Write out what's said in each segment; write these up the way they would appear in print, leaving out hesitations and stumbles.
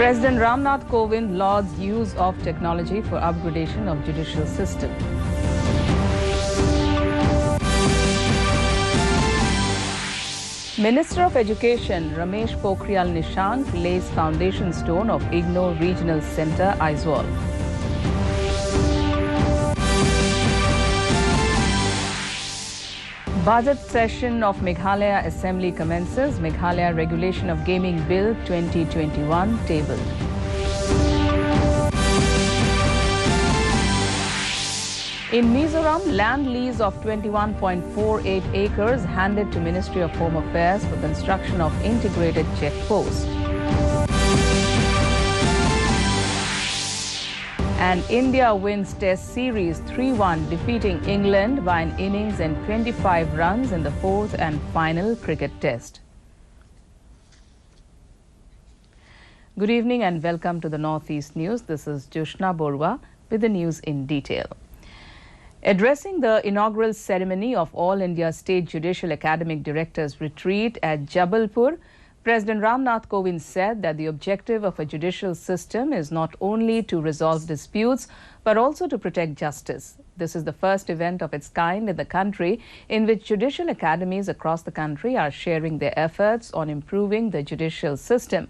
President Ramnath Kovind lauds use of technology for upgradation of judicial system. Minister of Education Ramesh Pokhriyal Nishank lays foundation stone of IGNOU Regional Centre, Aizawl. Budget session of Meghalaya Assembly commences. Meghalaya Regulation of Gaming Bill 2021 tabled. In Mizoram, land lease of 21.48 acres handed to Ministry of Home Affairs for construction of integrated check post. And India wins Test Series 3-1, defeating England by an innings and 25 runs in the fourth and final cricket test. Good evening and welcome to the Northeast News. This is Joshna Borwa with the news in detail. Addressing the inaugural ceremony of All India State Judicial Academic Directors Retreat at Jabalpur, President Ramnath Kovind said that the objective of a judicial system is not only to resolve disputes, but also to protect justice. This is the first event of its kind in the country in which judicial academies across the country are sharing their efforts on improving the judicial system.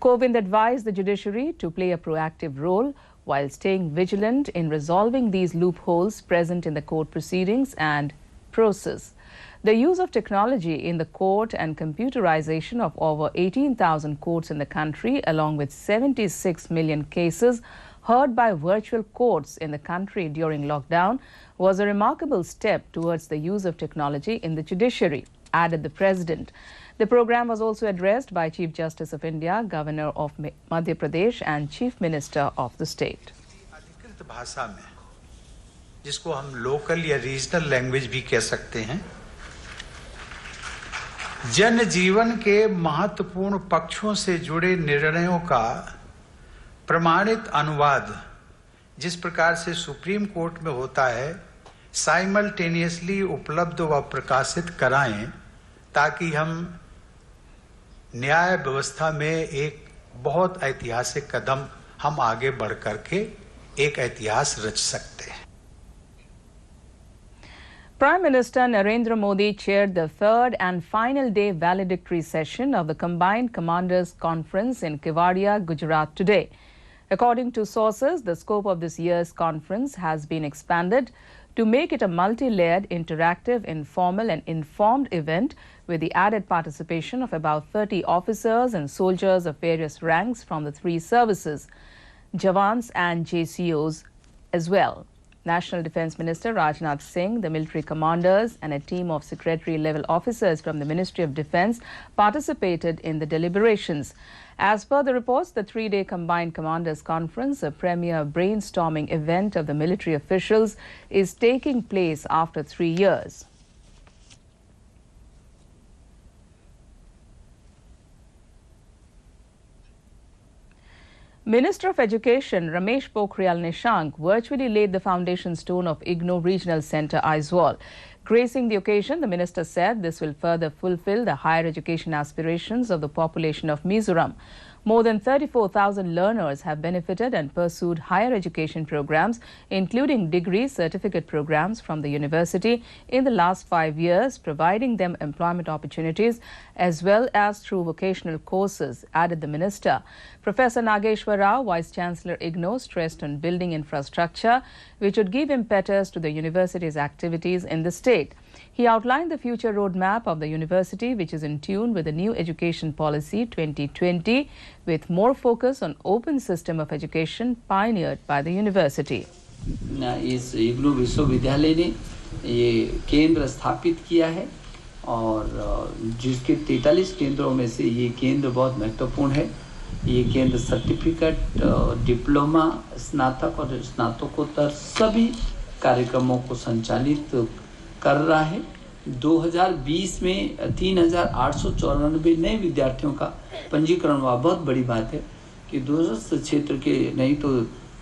Kovind advised the judiciary to play a proactive role while staying vigilant in resolving these loopholes present in the court proceedings and process. The use of technology in the court and computerization of over 18,000 courts in the country, along with 76 million cases heard by virtual courts in the country during lockdown, was a remarkable step towards the use of technology in the judiciary, added the President. The program was also addressed by Chief Justice of India, Governor of Madhya Pradesh and Chief Minister of the state. अधिकृत भाषा में, जिसको हम local या regional language भी कह सकते हैं, जन जीवन के महत्वपूर्ण पक्षों से जुड़े निर्णयों का प्रमाणित अनुवाद जिस प्रकार से सुप्रीम कोर्ट में होता है, साइमल्टेनियसली उपलब्ध व प्रकाशित कराएं, ताकि हम न्याय व्यवस्था में एक बहुत ऐतिहासिक कदम हम आगे बढ़ करके एक इतिहास रच सकते हैं. Prime Minister Narendra Modi chaired the third and final day valedictory session of the Combined Commanders Conference in Kevadia, Gujarat today. According to sources, the scope of this year's conference has been expanded to make it a multi-layered, interactive, informal and informed event with the added participation of about 30 officers and soldiers of various ranks from the three services, Jawans and JCOs as well. National Defence Minister Rajnath Singh, the military commanders and a team of secretary-level officers from the Ministry of Defence participated in the deliberations. As per the reports, the three-day Combined Commanders Conference, a premier brainstorming event of the military officials, is taking place after 3 years. Minister of Education Ramesh Pokhriyal Nishank virtually laid the foundation stone of IGNOU Regional Centre, Aizawl. Gracing the occasion, the minister said this will further fulfill the higher education aspirations of the population of Mizoram. More than 34,000 learners have benefited and pursued higher education programs, including degree certificate programs from the university in the last 5 years, providing them employment opportunities as well as through vocational courses, added the minister. Professor Nageshwar Rao, Vice-Chancellor IGNOU, stressed on building infrastructure which would give impetus to the university's activities in the state. He outlined the future roadmap of the university, which is in tune with the new education policy 2020, with more focus on open system of education pioneered by the university. इस इग्नू विश्वविद्यालय ने ये केंद्र स्थापित किया है और जिसके 43 केंद्रों में से ये केंद्र बहुत महत्वपूर्ण है. ये केंद्र सर्टिफिकेट, डिप्लोमा, स्नातक और स्नातकोत्तर सभी कार्यक्रमों को संचालित कर रहा है. 2020 में 3,894 नए विद्यार्थियों का पंजीकरण हुआ. बहुत बड़ी बात है कि दूरस्थ क्षेत्र के नहीं तो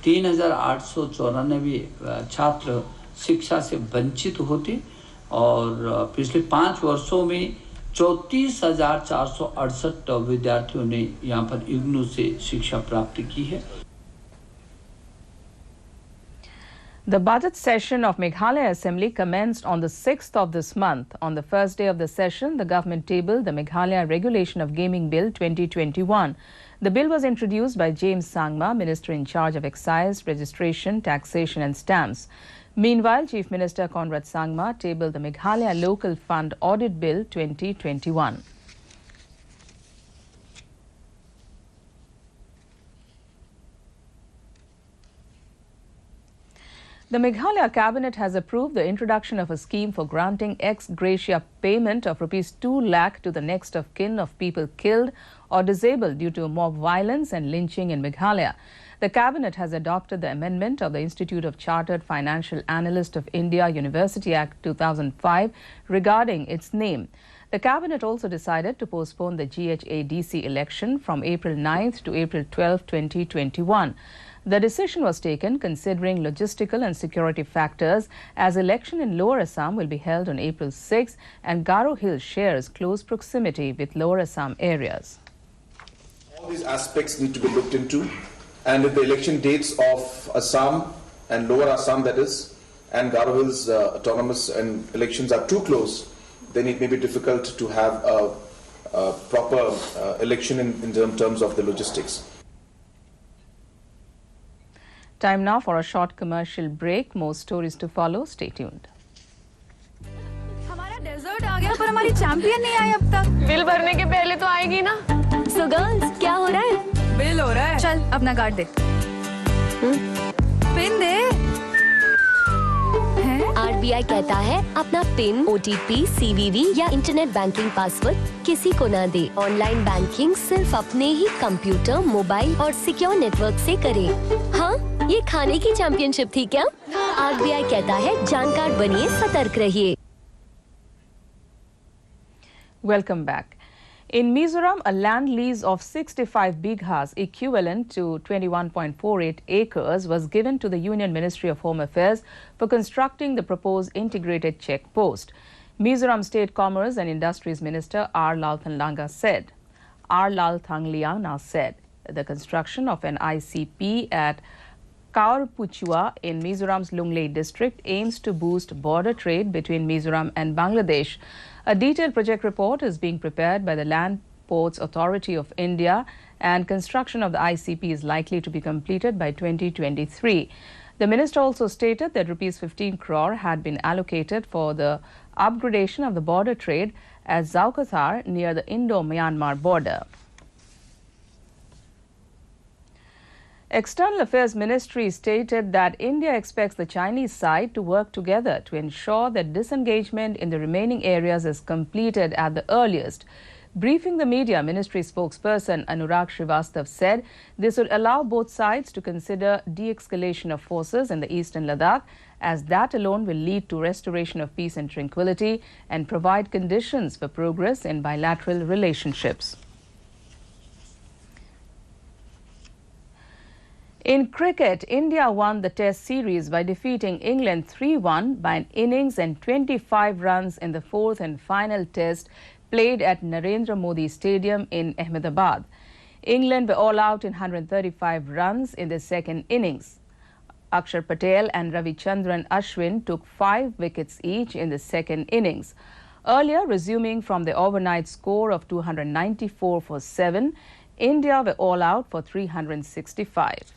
3,894 छात्र शिक्षा से वंचित होते और पिछले 5 वर्षों में 34,468 विद्यार्थियों ने यहाँ पर इग्नू से शिक्षा प्राप्त की है। The budget session of Meghalaya Assembly commenced on the 6th of this month. On the first day of the session, the government tabled the Meghalaya Regulation of Gaming Bill 2021. The bill was introduced by James Sangma, Minister in charge of Excise, Registration, Taxation and Stamps. Meanwhile, Chief Minister Conrad Sangma tabled the Meghalaya Local Fund Audit Bill 2021. The Meghalaya Cabinet has approved the introduction of a scheme for granting ex gratia payment of Rs 2 lakh to the next of kin of people killed or disabled due to mob violence and lynching in Meghalaya. The Cabinet has adopted the amendment of the Institute of Chartered Financial Analysts of India University Act 2005 regarding its name. The Cabinet also decided to postpone the GHADC election from April 9th to April 12, 2021. The decision was taken considering logistical and security factors, as election in Lower Assam will be held on April 6 and Garo Hills shares close proximity with Lower Assam areas. All these aspects need to be looked into, and if the election dates of Assam and Lower Assam, that is, and Garo Hills autonomous and elections are too close, then it may be difficult to have a proper election in terms of the logistics. Time now for a short commercial break. More stories to follow. Stay tuned. हमारा desert आ गया पर हमारी champion नहीं आई अब तक। Bill भरने के पहले तो आएगी ना। So girls, क्या हो रहा है? बिल हो रहा है। चल अपना कार्ड दे। पिन दे। RBI कहता है अपना पिन, OTP, CVV या इंटरनेट बैंकिंग पासवर्ड किसी को ना दे। ऑनलाइन बैंकिंग सिर्फ अपने ही कंप्यूटर, मोबाइल और सिक्योर नेटवर्क से करे। हाँ, ये खाने की चैंपियनशिप थी क्या? RBI कहता है जानकार बनिए, सतर्क रहिए। Welcome back. In Mizoram, a land lease of 65 bighas equivalent to 21.48 acres was given to the Union Ministry of Home Affairs for constructing the proposed integrated check post. Mizoram State Commerce and Industries Minister R. Lalthanliang said the construction of an ICP at Kaurpuchua in Mizoram's Lunglei district aims to boost border trade between Mizoram and Bangladesh. A detailed project report is being prepared by the Land Ports Authority of India, and construction of the ICP is likely to be completed by 2023. The minister also stated that Rs 15 crore had been allocated for the upgradation of the border trade at Zaukathar near the Indo-Myanmar border. External Affairs Ministry stated that India expects the Chinese side to work together to ensure that disengagement in the remaining areas is completed at the earliest. Briefing the media, Ministry spokesperson Anurag Srivastav said this would allow both sides to consider de-escalation of forces in the eastern Ladakh, as that alone will lead to restoration of peace and tranquility and provide conditions for progress in bilateral relationships. In cricket, India won the Test series by defeating England 3-1 by an innings and 25 runs in the fourth and final Test played at Narendra Modi Stadium in Ahmedabad. England were all out in 135 runs in the second innings. Akshar Patel and Ravichandran Ashwin took 5 wickets each in the second innings. Earlier, resuming from the overnight score of 294 for 7, India were all out for 365.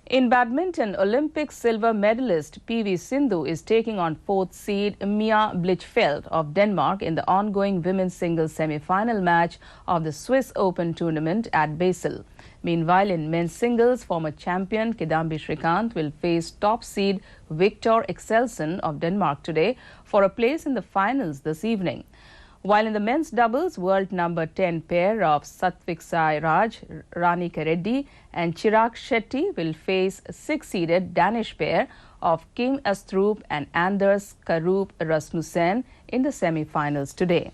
In badminton, Olympic silver medalist PV Sindhu is taking on 4th seed Mia Blichfeld of Denmark in the ongoing women's singles semi-final match of the Swiss Open tournament at Basel. Meanwhile, in men's singles, former champion Kidambi Shrikant will face top seed Victor Axelsen of Denmark today for a place in the finals this evening. While in the men's doubles, world number 10 pair of Satvik Sai Raj, Ranika Reddy and Chirag Shetty will face 6-seeded Danish pair of Kim Astrup and Anders Karup Rasmussen in the semi-finals today.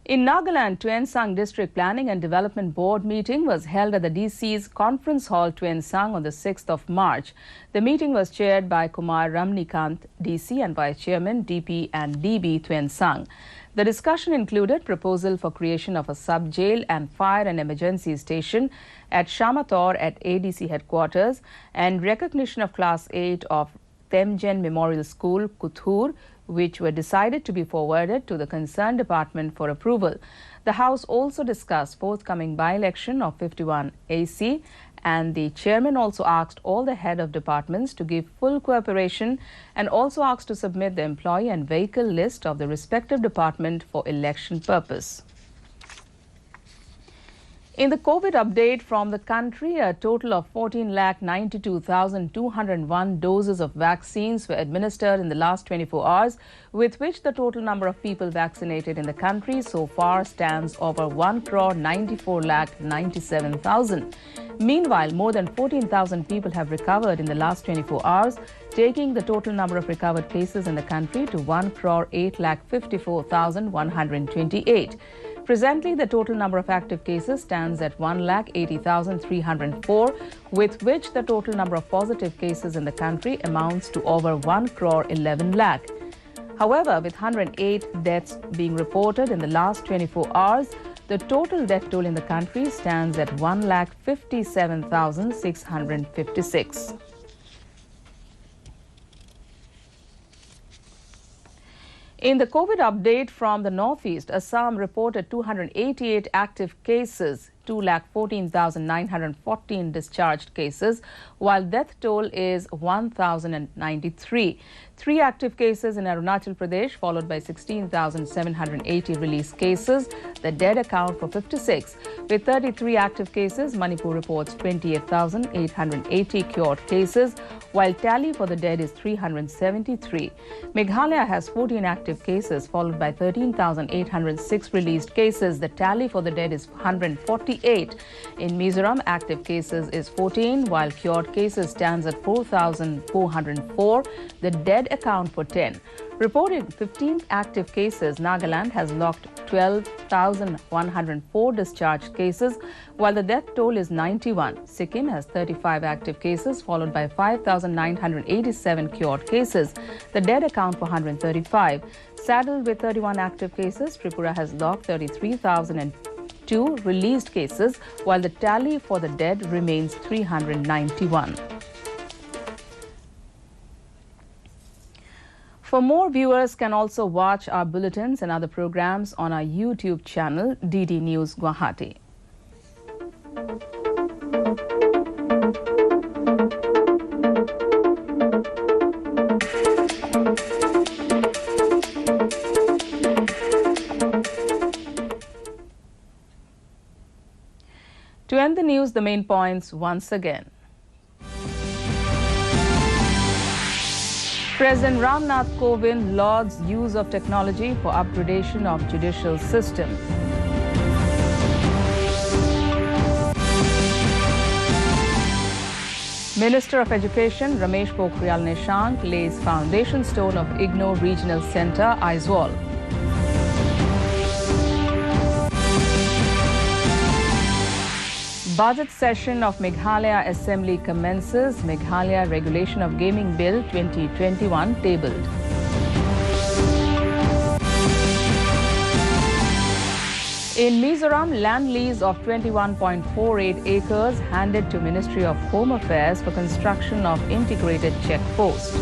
In Nagaland, Tuen Sang District Planning and Development Board meeting was held at the DC's Conference Hall, Tuen Sang, on the 6th of March. The meeting was chaired by Kumar Ramnikant, DC, and Vice Chairman, DP and DB Tuen Sang. The discussion included proposal for creation of a sub-jail and fire and emergency station at Shamator at ADC headquarters and recognition of Class 8 of Temjen Memorial School, Kuthur, which were decided to be forwarded to the concerned department for approval. The House also discussed forthcoming by-election of 51 AC, and the chairman also asked all the head of departments to give full cooperation and also asked to submit the employee and vehicle list of the respective department for election purpose. In the COVID update from the country, a total of 14,92,201 doses of vaccines were administered in the last 24 hours, with which the total number of people vaccinated in the country so far stands over 1,94,97,000. Meanwhile, more than 14,000 people have recovered in the last 24 hours, taking the total number of recovered cases in the country to 1,08,54,128. Presently, the total number of active cases stands at 1,80,304, with which the total number of positive cases in the country amounts to over 1,11 lakh. However, with 108 deaths being reported in the last 24 hours, the total death toll in the country stands at 1,57,656. In the COVID update from the Northeast, Assam reported 288 active cases, 2,14,914 discharged cases, while death toll is 1,093. 3 active cases in Arunachal Pradesh, followed by 16,780 released cases. The dead account for 56. With 33 active cases, Manipur reports 28,880 cured cases, while tally for the dead is 373. Meghalaya has 14 active cases, followed by 13,806 released cases. The tally for the dead is 148. In Mizoram, active cases is 14, while cured cases stands at 4,404. The dead account for 10. Reporting 15 active cases, Nagaland has logged 12,104 discharged cases, while the death toll is 91. Sikkim has 35 active cases, followed by 5,987 cured cases. The dead account for 135. Saddled with 31 active cases, Tripura has logged 33,002 released cases, while the tally for the dead remains 391. For more, viewers can also watch our bulletins and other programs on our YouTube channel, DD News Guwahati. To end the news, the main points once again. President Ramnath Kovind lauds use of technology for upgradation of judicial system. Minister of Education Ramesh Pokhriyal Nishank lays foundation stone of IGNOU Regional Centre, Aizawl. Budget session of Meghalaya Assembly commences. Meghalaya Regulation of Gaming Bill 2021 tabled. In Mizoram, land lease of 21.48 acres handed to Ministry of Home Affairs for construction of integrated check post.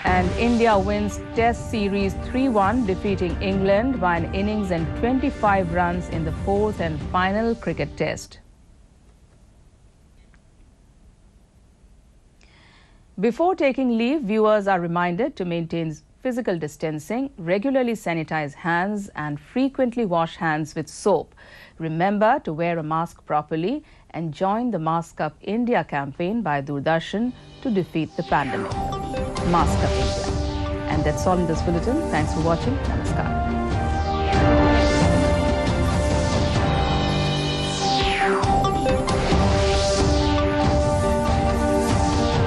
And India wins Test Series 3-1, defeating England by an innings and 25 runs in the 4th and final cricket test. Before taking leave, viewers are reminded to maintain physical distancing, regularly sanitize hands and frequently wash hands with soap. Remember to wear a mask properly and join the Mask Up India campaign by Doordarshan to defeat the pandemic. Mask Up India. And that's all in this bulletin. Thanks for watching.